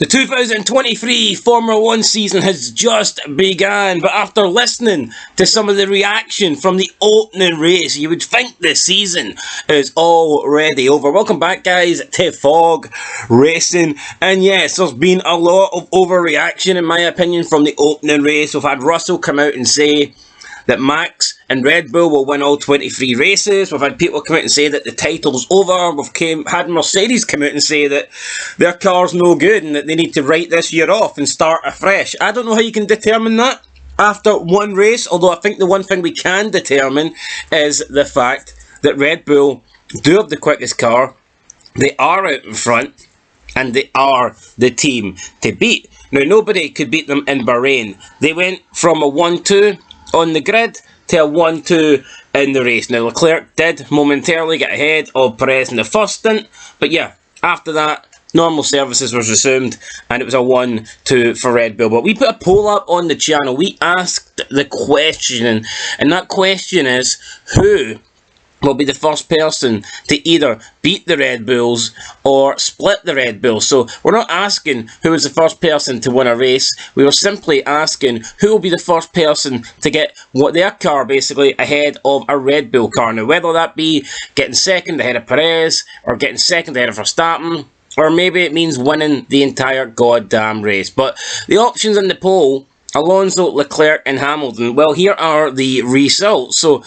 The 2023 Formula 1 season has just begun, but after listening to some of the reaction from the opening race, you would think the season is already over. Welcome back, guys, to Fog Racing. And yes, there's been a lot of overreaction, in my opinion, from the opening race. We've had Russell come out and say that Max and Red Bull will win all 23 races. We've had people come out and say that the title's over. We've had Mercedes come out and say that their car's no good and that they need to write this year off and start afresh. I don't know how you can determine that after one race, although I think the one thing we can determine is the fact that Red Bull do have the quickest car, they are out in front, and they are the team to beat. Now, nobody could beat them in Bahrain. They went from a 1-2 on the grid to a 1-2 in the race. Now, Leclerc did momentarily get ahead of Perez in the first stint, but yeah, after that, normal services was resumed, and it was a 1-2 for Red Bull. But we put a poll up on the channel. We asked the question, and that question is, who will be the first person to either beat the Red Bulls or split the Red Bulls? So we're not asking who was the first person to win a race. We were simply asking who will be the first person to get their car basically ahead of a Red Bull car. Now, whether that be getting second ahead of Perez or getting second ahead of Verstappen, or maybe it means winning the entire goddamn race. But the options in the poll: Alonso, Leclerc and Hamilton. Well, here are the results. So,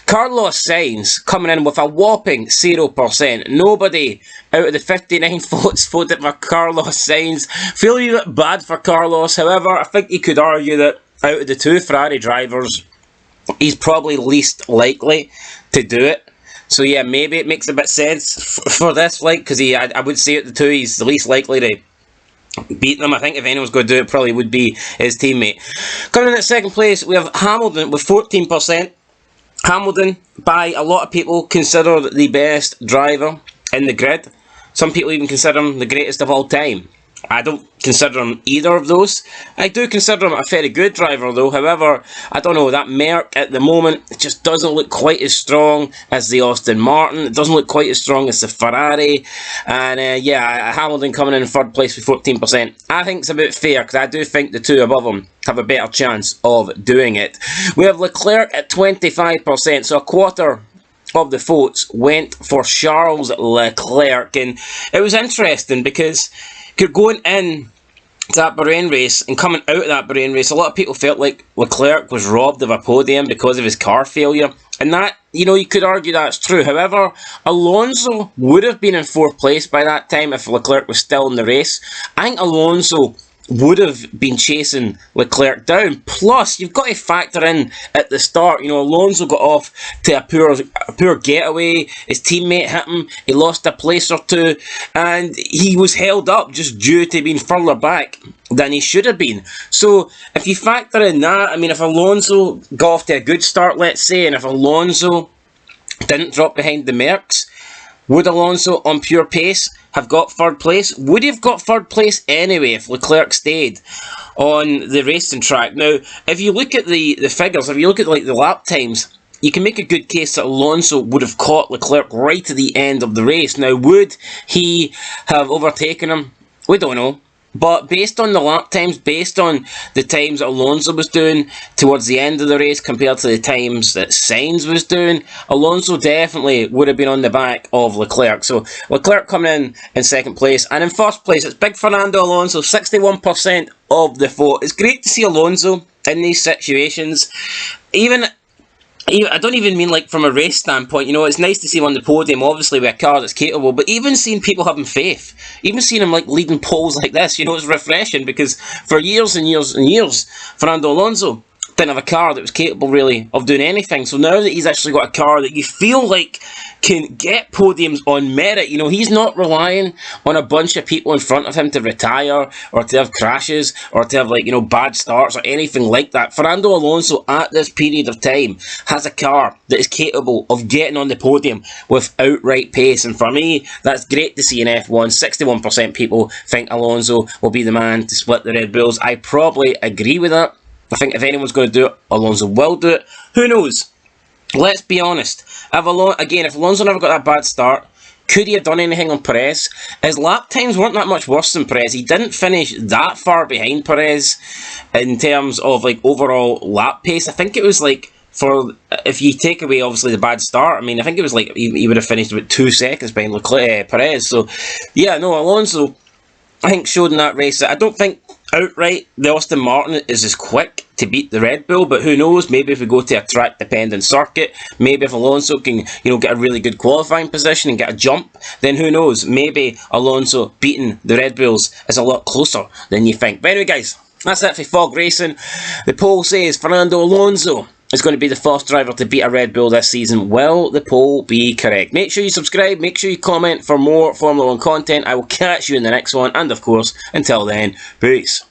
Carlos Sainz coming in with a whopping 0%. Nobody out of the 59 votes voted for Carlos Sainz. Feel a bit bad for Carlos. However, I think you could argue that out of the two Ferrari drivers, he's probably least likely to do it. So yeah, maybe it makes a bit sense for this, like, because I would say at the two, he's the least likely to beat them. I think if anyone's going to do it, probably would be his teammate. Coming in at second place, we have Hamilton with 14%. Hamilton, by a lot of people, considered the best driver in the grid. Some people even consider him the greatest of all time. I don't consider him either of those. I do consider him a very good driver though. However, I don't know, that Merc at the moment, it just doesn't look quite as strong as the Aston Martin. It doesn't look quite as strong as the Ferrari. And yeah, Hamilton coming in third place with 14%. I think it's about fair, because I do think the two above him have a better chance of doing it. We have Leclerc at 25%, so a quarter of the votes went for Charles Leclerc. And it was interesting because you're going in to that Bahrain race and coming out of that Bahrain race, a lot of people felt like Leclerc was robbed of a podium because of his car failure. And that, you know, you could argue that's true. However, Alonso would have been in fourth place by that time if Leclerc was still in the race. I think Alonso would have been chasing Leclerc down. Plus, you've got to factor in at the start, you know, Alonso got off to a poor getaway. His teammate hit him. He lost a place or two, and he was held up just due to being further back than he should have been. So, if you factor in that, I mean, if Alonso got off to a good start, let's say, and if Alonso didn't drop behind the Mercs, would Alonso, on pure pace, have got third place? Would he have got third place anyway if Leclerc stayed on the racing track? Now, if you look at the figures, if you look at like the lap times, you can make a good case that Alonso would have caught Leclerc right at the end of the race. Now, would he have overtaken him? We don't know. But based on the lap times, based on the times that Alonso was doing towards the end of the race compared to the times that Sainz was doing, Alonso definitely would have been on the back of Leclerc. So Leclerc coming in second place. And in first place, it's big Fernando Alonso, 61% of the vote. It's great to see Alonso in these situations. I don't even mean like from a race standpoint, you know, it's nice to see him on the podium, obviously with a car that's capable, but even seeing people having faith, even seeing him like leading polls like this, you know, it's refreshing, because for years and years and years, Fernando Alonso didn't have a car that was capable really of doing anything. So now that he's actually got a car that you feel like can get podiums on merit, you know, he's not relying on a bunch of people in front of him to retire or to have crashes or to have, like, you know, bad starts or anything like that. Fernando Alonso at this period of time has a car that is capable of getting on the podium with outright pace, and for me that's great to see in F1. 61% people think Alonso will be the man to split the Red Bulls. I probably agree with that. I think if anyone's going to do it, Alonso will do it. Who knows? Let's be honest. If Alonso never got that bad start, Could he have done anything on Perez? His lap times weren't that much worse than Perez. He didn't finish that far behind Perez in terms of like overall lap pace. I think it was like, for if you take away obviously the bad start, I mean, I think it was like he would have finished about 2 seconds behind Perez. So yeah, no, Alonso, I think, showed in that race that I don't think outright the Aston Martin is as quick to beat the Red Bull, but who knows, maybe if we go to a track dependent circuit, maybe if Alonso can, get a really good qualifying position and get a jump, then who knows, maybe Alonso beating the Red Bulls is a lot closer than you think. But anyway guys, that's it for Fog Racing. The poll says Fernando Alonso is going to be the first driver to beat a Red Bull this season. Will the poll be correct? Make sure you subscribe, make sure you comment for more Formula 1 content. I will catch you in the next one, and of course, until then, peace.